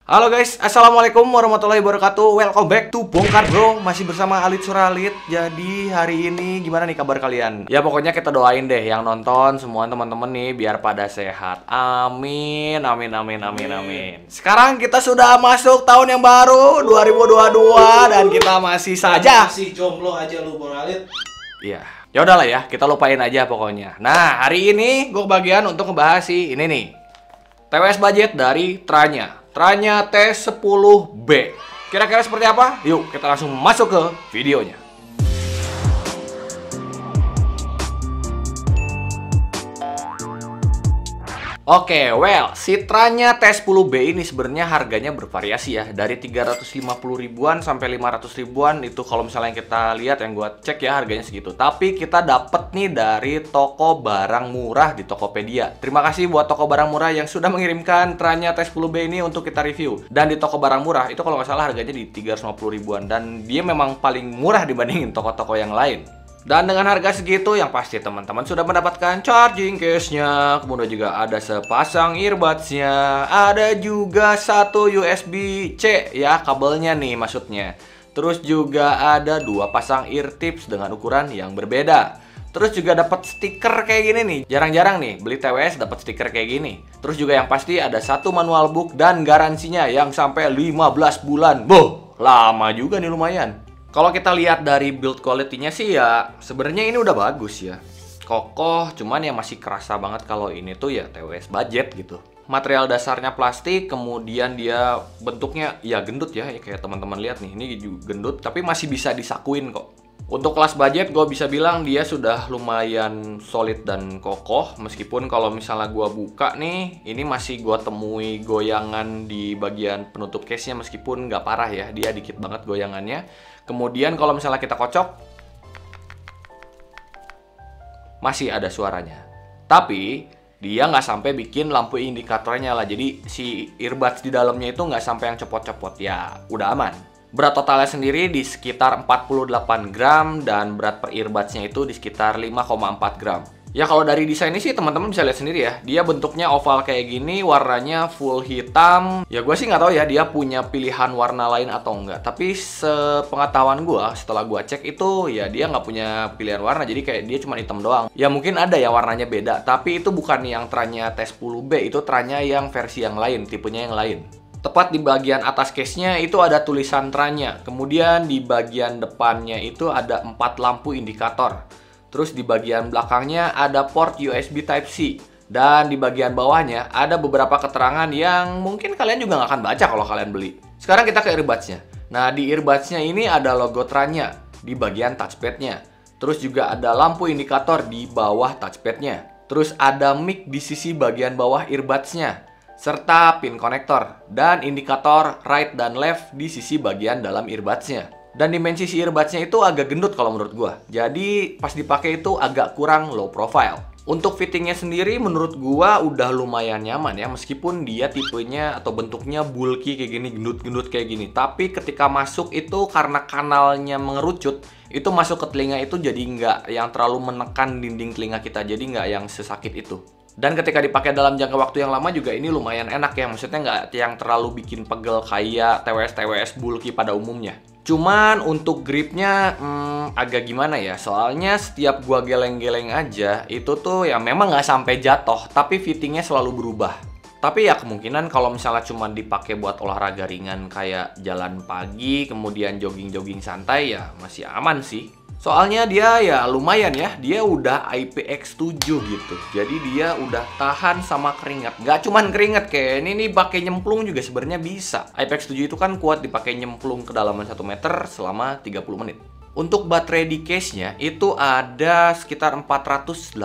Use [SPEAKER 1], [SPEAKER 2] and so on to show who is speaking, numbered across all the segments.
[SPEAKER 1] Halo guys, assalamualaikum warahmatullahi wabarakatuh. Welcome back to Bongkar Bro. Masih bersama Alit Suralit. Jadi hari ini gimana nih kabar kalian? Ya pokoknya kita doain deh yang nonton semua teman-teman nih biar pada sehat. Amin, amin, amin, amin, amin. Sekarang kita sudah masuk tahun yang baru 2022 dan kita masih saja
[SPEAKER 2] masih jomblo aja lu, Bang Alit.
[SPEAKER 1] Iya. Ya udahlah ya, kita lupain aja pokoknya. Nah, hari ini gue kebagian untuk ngebahas si ini nih. TWS budget dari Tranya T10B. Kira-kira seperti apa? Yuk kita langsung masuk ke videonya. Oke, si Tranya T10B ini sebenarnya harganya bervariasi ya. Dari 350 ribuan sampai 500 ribuan itu kalau misalnya yang kita lihat, yang gua cek ya harganya segitu. Tapi kita dapet nih dari toko barang murah di Tokopedia. Terima kasih buat toko barang murah yang sudah mengirimkan Tranya T10B ini untuk kita review. Dan di toko barang murah itu kalau nggak salah harganya di 350 ribuan. Dan dia memang paling murah dibandingin toko-toko yang lain. Dan dengan harga segitu yang pasti teman-teman sudah mendapatkan charging case-nya, kemudian juga ada sepasang earbuds-nya, ada juga satu USB-C ya kabelnya nih maksudnya. Terus juga ada dua pasang ear tips dengan ukuran yang berbeda. Terus juga dapat stiker kayak gini nih. Jarang-jarang nih beli TWS dapat stiker kayak gini. Terus juga yang pasti ada satu manual book dan garansinya yang sampai 15 bulan. Boh, lama juga nih lumayan. Kalau kita lihat dari build quality-nya sih ya sebenarnya ini udah bagus ya. Kokoh, cuman ya masih kerasa banget kalau ini tuh ya TWS budget gitu. Material dasarnya plastik, kemudian dia bentuknya ya gendut ya, kayak teman-teman lihat nih, ini gendut tapi masih bisa disakuin kok. Untuk kelas budget gue bisa bilang dia sudah lumayan solid dan kokoh. Meskipun kalau misalnya gue buka nih, ini masih gue temui goyangan di bagian penutup case-nya. Meskipun nggak parah ya, dia dikit banget goyangannya. Kemudian kalau misalnya kita kocok, masih ada suaranya. Tapi dia nggak sampai bikin lampu indikatornya lah. Jadi si earbuds di dalamnya itu nggak sampai yang copot-copot. Ya udah aman. Berat totalnya sendiri di sekitar 48 gram dan berat per earbudsnya itu di sekitar 5,4 gram. Ya kalau dari desainnya sih teman-teman bisa lihat sendiri ya. Dia bentuknya oval kayak gini, warnanya full hitam. Ya gue sih nggak tahu ya dia punya pilihan warna lain atau enggak. Tapi sepengetahuan gue setelah gue cek itu ya dia nggak punya pilihan warna. Jadi kayak dia cuma hitam doang. Ya mungkin ada ya warnanya beda. Tapi itu bukan yang Tranya T10B. Itu Tranya yang versi yang lain, tipenya yang lain. Tepat di bagian atas case-nya itu ada tulisan Tranya. Kemudian di bagian depannya itu ada 4 lampu indikator. Terus di bagian belakangnya ada port USB Type-C. Dan di bagian bawahnya ada beberapa keterangan yang mungkin kalian juga nggak akan baca kalau kalian beli. Sekarang kita ke earbuds-nya. Nah di earbuds-nya ini ada logo Tranya di bagian touchpad-nya. Terus juga ada lampu indikator di bawah touchpad-nya. Terus ada mic di sisi bagian bawah earbuds-nya. Serta pin konektor dan indikator right dan left di sisi bagian dalam earbuds-nya. Dan dimensi si earbuds-nya itu agak gendut kalau menurut gua. Jadi pas dipakai itu agak kurang low profile. Untuk fittingnya sendiri menurut gua udah lumayan nyaman ya. Meskipun dia tipenya atau bentuknya bulky kayak gini, gendut-gendut kayak gini. Tapi ketika masuk itu karena kanalnya mengerucut, itu masuk ke telinga itu jadi nggak yang terlalu menekan dinding telinga kita. Jadi nggak yang sesakit itu. Dan ketika dipakai dalam jangka waktu yang lama juga ini lumayan enak ya. Maksudnya nggak yang terlalu bikin pegel kayak TWS bulky pada umumnya. Cuman untuk gripnya agak gimana ya. Soalnya setiap gua geleng-geleng aja itu tuh ya memang nggak sampai jatuh. Tapi fittingnya selalu berubah. Tapi ya kemungkinan kalau misalnya cuma dipakai buat olahraga ringan kayak jalan pagi, kemudian jogging-jogging santai ya masih aman sih. Soalnya dia ya lumayan ya, dia udah IPX7 gitu. Jadi dia udah tahan sama keringat. Nggak cuman keringat kayak ini nih pakai nyemplung juga sebenarnya bisa. IPX7 itu kan kuat dipakai nyemplung kedalaman 1 meter selama 30 menit. Untuk baterai di case-nya itu ada sekitar 480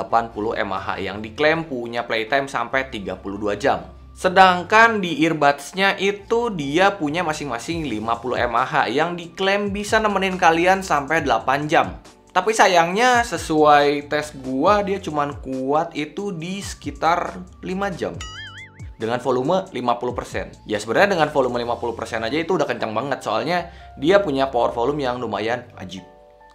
[SPEAKER 1] mAh yang diklaim punya playtime sampai 32 jam. Sedangkan di earbuds-nya itu dia punya masing-masing 50 mAh yang diklaim bisa nemenin kalian sampai 8 jam. Tapi sayangnya sesuai tes gua dia cuman kuat itu di sekitar 5 jam. Dengan volume 50%. Ya sebenarnya dengan volume 50% aja itu udah kencang banget soalnya dia punya power volume yang lumayan ajib.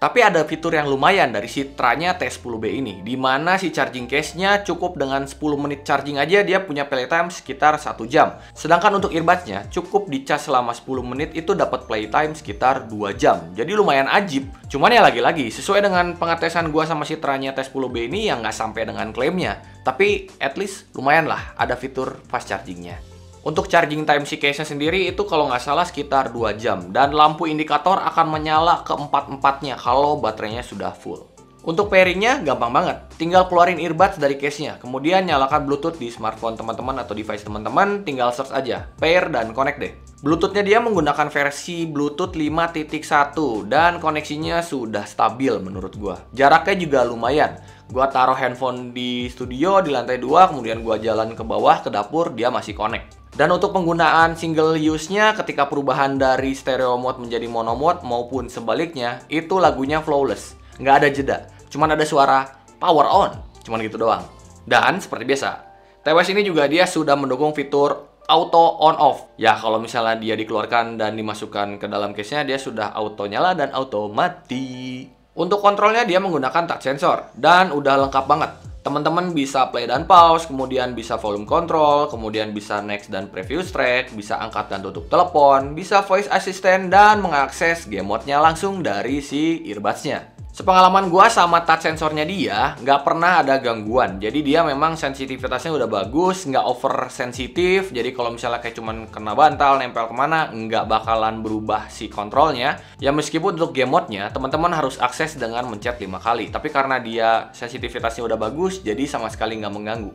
[SPEAKER 1] Tapi ada fitur yang lumayan dari si Tranya T10B ini, di mana si charging case-nya cukup dengan 10 menit charging aja dia punya playtime sekitar 1 jam. Sedangkan untuk earbuds-nya cukup dicas selama 10 menit itu dapat playtime sekitar 2 jam. Jadi lumayan ajib. Cuman ya lagi-lagi sesuai dengan pengetesan gua sama si Tranya T10B ini yang nggak sampai dengan klaimnya. Tapi at least lumayan lah ada fitur fast charging-nya. Untuk charging time si case-nya sendiri itu kalau nggak salah sekitar 2 jam. Dan lampu indikator akan menyala keempat-empatnya kalau baterainya sudah full. Untuk pairingnya gampang banget. Tinggal keluarin earbuds dari case-nya. Kemudian nyalakan Bluetooth di smartphone teman-teman atau device teman-teman. Tinggal search aja. Pair dan connect deh. Bluetooth-nya dia menggunakan versi Bluetooth 5.1. Dan koneksinya sudah stabil menurut gua. Jaraknya juga lumayan. Gua taruh handphone di studio di lantai 2. Kemudian gua jalan ke bawah ke dapur. Dia masih connect. Dan untuk penggunaan single use-nya ketika perubahan dari stereo mode menjadi mono mode maupun sebaliknya, itu lagunya flawless. Nggak ada jeda, cuman ada suara power on, cuman gitu doang. Dan seperti biasa, TWS ini juga dia sudah mendukung fitur auto on off. Ya kalau misalnya dia dikeluarkan dan dimasukkan ke dalam case-nya, dia sudah auto nyala dan auto mati. Untuk kontrolnya dia menggunakan touch sensor dan udah lengkap banget. Teman-teman bisa play dan pause, kemudian bisa volume control, kemudian bisa next dan previous track, bisa angkat dan tutup telepon, bisa voice assistant, dan mengakses game mode-nya langsung dari si earbuds-nya. Sepengalaman gua sama touch sensornya dia, nggak pernah ada gangguan. Jadi dia memang sensitivitasnya udah bagus, nggak over sensitif. Jadi kalau misalnya kayak cuman kena bantal, nempel kemana, nggak bakalan berubah si kontrolnya. Ya meskipun untuk game mode-nya, teman-teman harus akses dengan mencet 5 kali. Tapi karena dia sensitivitasnya udah bagus, jadi sama sekali nggak mengganggu.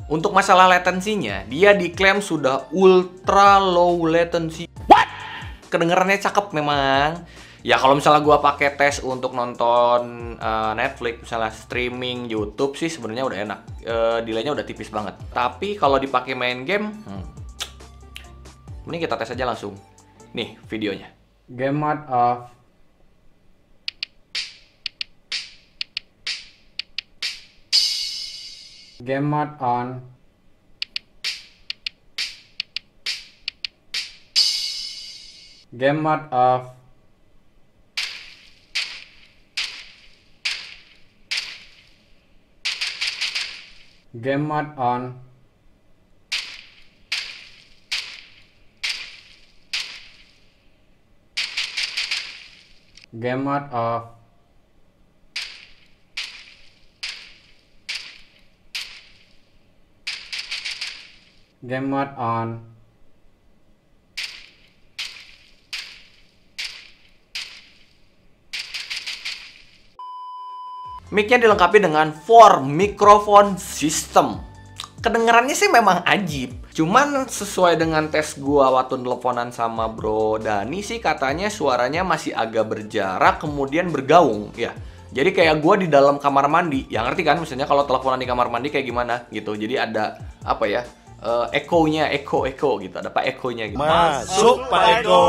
[SPEAKER 1] Untuk masalah latensinya, dia diklaim sudah ultra low latency. What? Kedengarannya cakep memang. Ya kalau misalnya gua pakai tes untuk nonton Netflix, misalnya streaming YouTube sih sebenarnya udah enak. Delaynya udah tipis banget. Tapi kalau dipakai main game, mending kita tes aja langsung. Nih videonya.
[SPEAKER 3] Game mode off. Game mode on. Game mode off. Game mode on. Game mode off. Game mode on.
[SPEAKER 1] Mic-nya dilengkapi dengan 4 microphone system. Kedengarannya sih memang ajib. Cuman sesuai dengan tes gua waktu teleponan sama Bro Dani sih katanya suaranya masih agak berjarak kemudian bergaung ya. Jadi kayak gua di dalam kamar mandi. Ya ngerti kan misalnya kalau teleponan di kamar mandi kayak gimana gitu. Jadi ada apa ya? Echo-nya, echo gitu. Ada Pak Echo-nya gitu.
[SPEAKER 4] Masuk Pak Eko.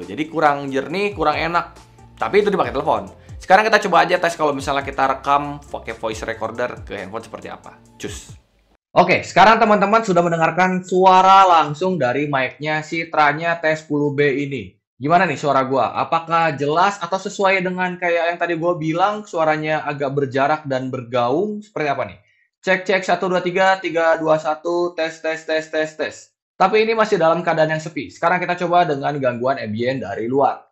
[SPEAKER 1] Jadi kurang jernih, kurang enak. Tapi itu dipakai telepon. Sekarang kita coba aja tes kalau misalnya kita rekam pakai voice recorder ke handphone seperti apa. Cus. Oke, sekarang teman-teman sudah mendengarkan suara langsung dari mic-nya si Tranya T10B ini. Gimana nih suara gua? Apakah jelas atau sesuai dengan kayak yang tadi gua bilang suaranya agak berjarak dan bergaung? Seperti apa nih? Cek 1 2 3 3 2 1 tes. Tapi ini masih dalam keadaan yang sepi. Sekarang kita coba dengan gangguan ambient dari luar.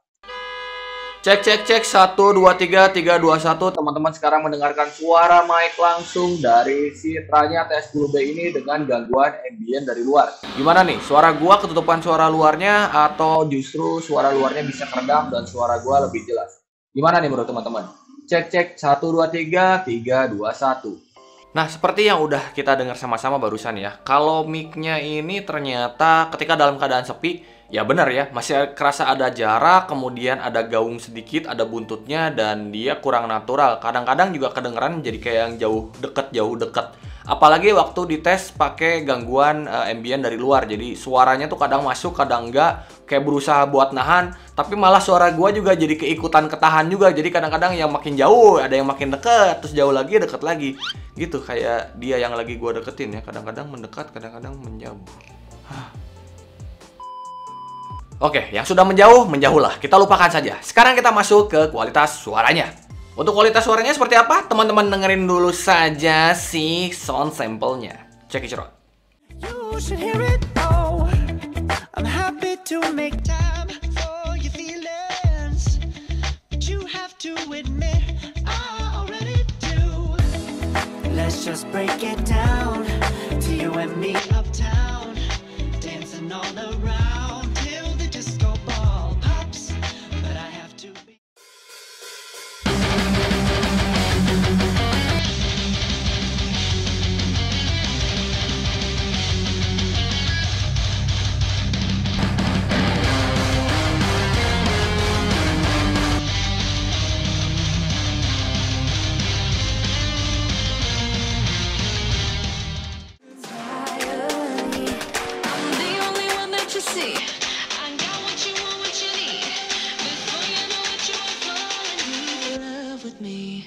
[SPEAKER 1] Cek 1 2 3 3 2 1. Teman-teman sekarang mendengarkan suara mic langsung dari si Tranya T10B ini dengan gangguan ambient dari luar. Gimana nih? Suara gua ketutupan suara luarnya atau justru suara luarnya bisa keredam dan suara gua lebih jelas? Gimana nih menurut teman-teman? Cek 1 2 3 3 2 1. Nah, seperti yang udah kita dengar sama-sama barusan ya. Kalau mic-nya ini ternyata ketika dalam keadaan sepi, ya benar ya, masih kerasa ada jarak, kemudian ada gaung sedikit, ada buntutnya, dan dia kurang natural. Kadang-kadang juga kedengeran jadi kayak yang jauh deket. Apalagi waktu dites pakai gangguan ambient dari luar. Jadi suaranya tuh kadang masuk, kadang enggak, kayak berusaha buat nahan, tapi malah suara gua juga jadi keikutan ketahan juga. Jadi kadang-kadang yang makin jauh, ada yang makin deket, terus jauh lagi, deket lagi. Gitu kayak dia yang lagi gua deketin ya, kadang-kadang mendekat, kadang-kadang menjauh. Oke, yang sudah menjauh, menjauhlah. Kita lupakan saja. Sekarang kita masuk ke kualitas suaranya. Untuk kualitas suaranya seperti apa? Teman-teman dengerin dulu saja si sound sample-nya. Check it out.
[SPEAKER 4] You should hear it all. I'm happy to make time for your feelings, but you have to admit I already do. Let's just break it down to you and me uptown, dancing all around till the disco ball pops. But I have to be.
[SPEAKER 5] I'm the only one that you see. I got what you want, what you need. Before you know it, you are falling in love with me.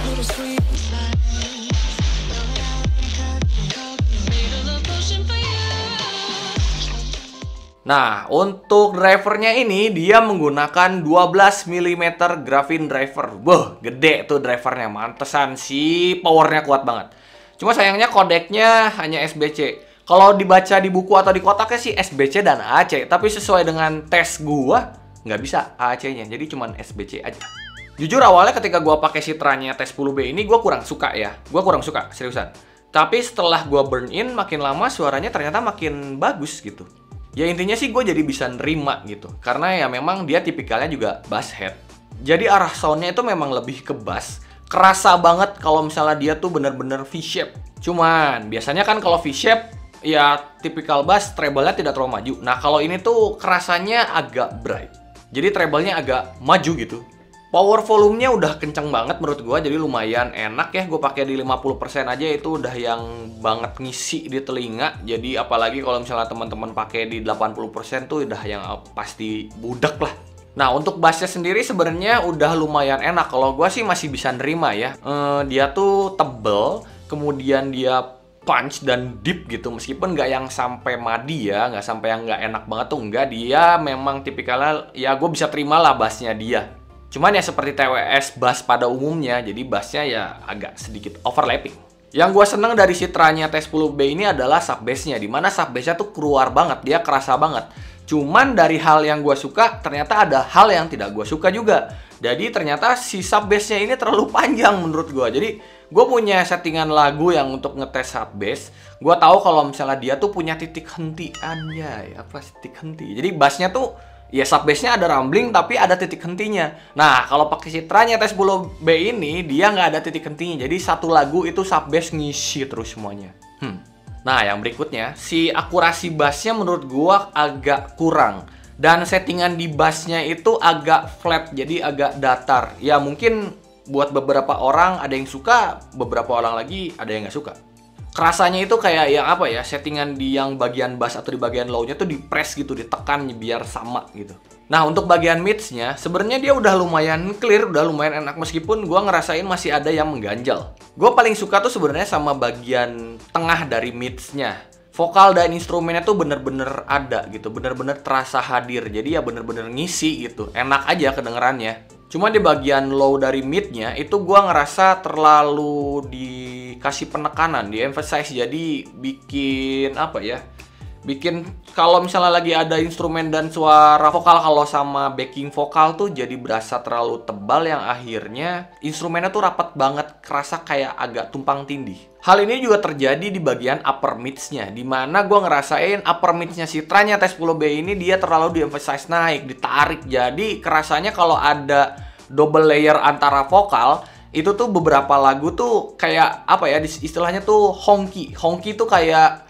[SPEAKER 5] Little sweet inside. Made a love potion for you.
[SPEAKER 1] Nah, untuk drivernya ini dia menggunakan 12 mm graphene driver. Wah, gede tuh drivernya. Mantesan sih, powernya kuat banget. Cuma sayangnya kodeknya hanya SBC. Kalau dibaca di buku atau di kotaknya sih SBC dan AAC. Tapi sesuai dengan tes gua, nggak bisa AAC-nya. Jadi cuman SBC aja. Jujur awalnya ketika gua pakai Citranya T10B ini, gua kurang suka ya. Gua kurang suka, seriusan. Tapi setelah gua burn in, makin lama suaranya ternyata makin bagus gitu. Ya intinya sih gue jadi bisa nerima gitu. Karena ya memang dia tipikalnya juga bass head. Jadi arah soundnya itu memang lebih ke bass. Kerasa banget kalau misalnya dia tuh bener-bener V-shape. Cuman biasanya kan kalau V-shape ya tipikal bass treble-nya tidak terlalu maju. Nah kalau ini tuh kerasanya agak bright. Jadi treble-nya agak maju gitu. Power volume-nya udah kenceng banget menurut gua, jadi lumayan enak ya. Gue pakai di 50% aja itu udah yang banget ngisi di telinga. Jadi apalagi kalau misalnya teman-teman pakai di 80% tuh udah yang pasti budak lah. Nah untuk bassnya sendiri sebenarnya udah lumayan enak. Kalau gua sih masih bisa nerima ya. Dia tuh tebel, kemudian dia punch dan deep gitu. Meskipun nggak yang sampai madi ya, nggak sampai yang nggak enak banget tuh enggak. Dia memang tipikalnya ya gue bisa terima lah bassnya dia. Cuman ya seperti TWS bass pada umumnya, jadi bassnya ya agak sedikit overlapping. Yang gue seneng dari Citranya T10B ini adalah sub bassnya, dimana sub bassnya tuh keluar banget, dia kerasa banget. Cuman dari hal yang gue suka, ternyata ada hal yang tidak gue suka juga. Jadi ternyata si sub bassnya ini terlalu panjang menurut gue. Jadi gue punya settingan lagu yang untuk ngetes sub bass. Gue tahu kalau misalnya dia tuh punya titik hentiannya, ya apa titik henti. Jadi bassnya tuh ya sub bassnya ada rumbling tapi ada titik hentinya. Nah kalau pakai Citranya T10B ini dia nggak ada titik hentinya. Jadi satu lagu itu sub bass ngisi terus semuanya. Nah yang berikutnya si akurasi bassnya menurut gua agak kurang. Dan settingan di bassnya itu agak flat, jadi agak datar. Ya mungkin buat beberapa orang ada yang suka, beberapa orang lagi ada yang nggak suka. Kerasanya itu kayak yang apa ya, settingan di yang bagian bass atau di bagian low-nya tuh di press gitu, ditekan biar sama gitu. Nah untuk bagian mids-nya sebenarnya dia udah lumayan clear, udah lumayan enak, meskipun gua ngerasain masih ada yang mengganjal. Gua paling suka tuh sebenarnya sama bagian tengah dari mids-nya. Vokal dan instrumennya tuh bener-bener ada gitu, bener-bener terasa hadir. Jadi ya bener-bener ngisi gitu, enak aja kedengerannya. Cuma di bagian low dari mid-nya itu gua ngerasa terlalu dikasih penekanan, di-emphasize, jadi bikin apa ya? Bikin kalau misalnya lagi ada instrumen dan suara vokal kalau sama backing vokal tuh jadi berasa terlalu tebal yang akhirnya instrumennya tuh rapat banget, kerasa kayak agak tumpang tindih. Hal ini juga terjadi di bagian upper mids-nya, dimana gue ngerasain upper mids-nya Citranya T10B ini dia terlalu di-emphasize naik, ditarik. Jadi kerasanya kalau ada double layer antara vokal, itu tuh beberapa lagu tuh kayak apa ya, istilahnya tuh honky. Honky tuh kayak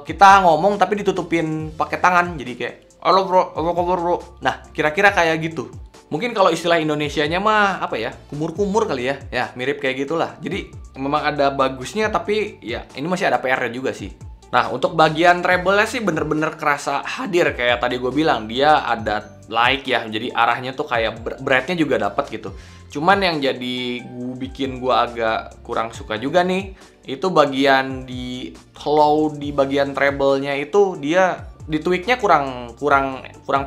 [SPEAKER 1] kita ngomong tapi ditutupin pakai tangan, jadi kayak halo bro, apa kabar bro. Nah kira-kira kayak gitu. Mungkin kalau istilah Indonesianya mah apa ya, kumur-kumur kali ya. Ya mirip kayak gitulah. Jadi memang ada bagusnya tapi ya ini masih ada PR-nya juga sih. Nah, untuk bagian treble-nya sih bener-bener kerasa hadir kayak tadi gue bilang, dia ada like ya, jadi arahnya tuh kayak beratnya juga dapat gitu. Cuman yang jadi bikin gue agak kurang suka juga nih, itu bagian di hollow di bagian treble-nya itu dia di tweaknya kurang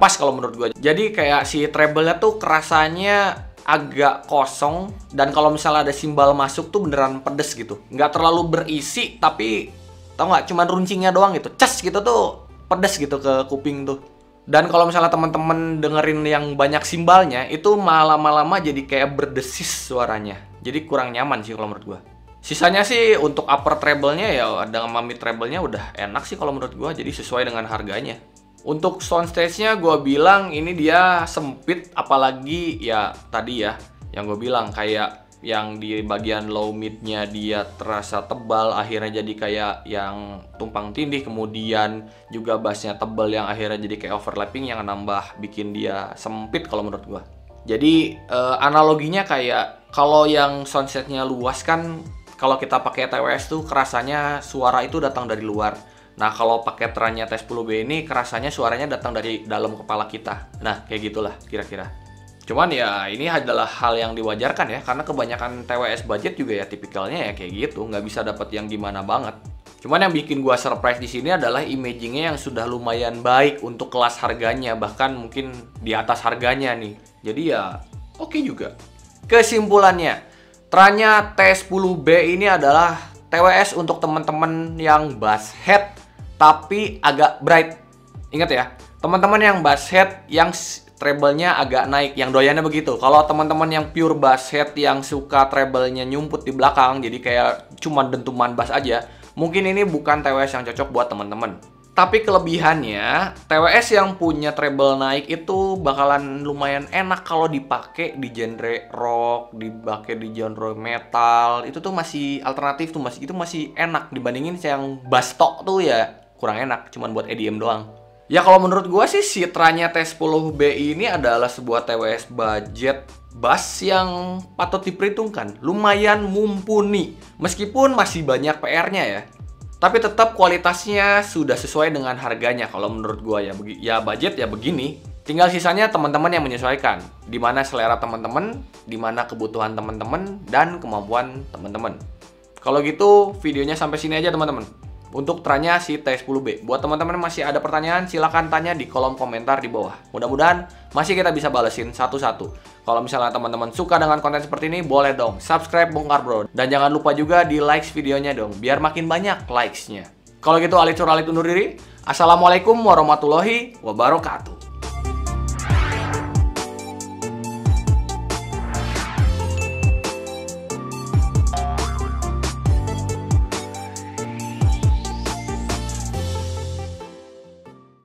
[SPEAKER 1] pas kalau menurut gue. Jadi kayak si treble-nya tuh kerasanya agak kosong, dan kalau misalnya ada simbal masuk tuh beneran pedes gitu. Nggak terlalu berisi, tapi tau nggak, cuman runcingnya doang gitu, ces gitu tuh pedes gitu ke kuping tuh. Dan kalau misalnya teman-teman dengerin yang banyak simbalnya, itu malah lama-lama jadi kayak berdesis suaranya, jadi kurang nyaman sih kalau menurut gua. Sisanya sih untuk upper treble-nya ya ada sama mid treble-nya udah enak sih kalau menurut gua, jadi sesuai dengan harganya. Untuk soundstage-nya gua bilang ini dia sempit, apalagi ya tadi ya yang gua bilang kayak yang di bagian low mid-nya dia terasa tebal, akhirnya jadi kayak yang tumpang tindih, kemudian juga bass-nya tebal yang akhirnya jadi kayak overlapping yang nambah bikin dia sempit kalau menurut gua. Jadi analoginya kayak kalau yang soundset-nya luas kan, kalau kita pakai TWS tuh kerasanya suara itu datang dari luar. Nah, kalau pakai Tranya T10B ini kerasanya suaranya datang dari dalam kepala kita. Nah, kayak gitulah kira-kira. Cuman ya ini adalah hal yang diwajarkan ya, karena kebanyakan TWS budget juga ya tipikalnya ya kayak gitu, nggak bisa dapat yang gimana banget. Cuman yang bikin gua surprise di sini adalah imagingnya yang sudah lumayan baik untuk kelas harganya, bahkan mungkin di atas harganya nih. Jadi ya oke juga. Kesimpulannya, Tranya T10B ini adalah TWS untuk teman-teman yang bass head tapi agak bright. Ingat ya, teman-teman yang bass head yang treble-nya agak naik, yang doyannya begitu. Kalau teman-teman yang pure bass head yang suka treble-nya nyumput di belakang, jadi kayak cuman dentuman bass aja, mungkin ini bukan TWS yang cocok buat teman-teman. Tapi kelebihannya, TWS yang punya treble naik itu bakalan lumayan enak kalau dipakai di genre rock, dipakai di genre metal. Itu tuh masih alternatif tuh, itu masih enak dibandingin yang bass tok tuh ya kurang enak, cuman buat EDM doang. Ya kalau menurut gua sih si Tranya T10B ini adalah sebuah TWS budget bass yang patut diperhitungkan. Lumayan mumpuni, meskipun masih banyak PR-nya ya. Tapi tetap kualitasnya sudah sesuai dengan harganya kalau menurut gua ya. Ya budget ya begini. Tinggal sisanya teman-teman yang menyesuaikan. Dimana selera teman-teman, dimana kebutuhan teman-teman, dan kemampuan teman-teman. Kalau gitu videonya sampai sini aja teman-teman. Untuk Tranya si T10B. Buat teman-teman yang masih ada pertanyaan, silahkan tanya di kolom komentar di bawah. Mudah-mudahan masih kita bisa balesin satu-satu. Kalau misalnya teman-teman suka dengan konten seperti ini, boleh dong subscribe Bongkar Bro. Dan jangan lupa juga di likes videonya dong, biar makin banyak likes-nya. Kalau gitu Alit undur diri. Assalamualaikum warahmatullahi wabarakatuh.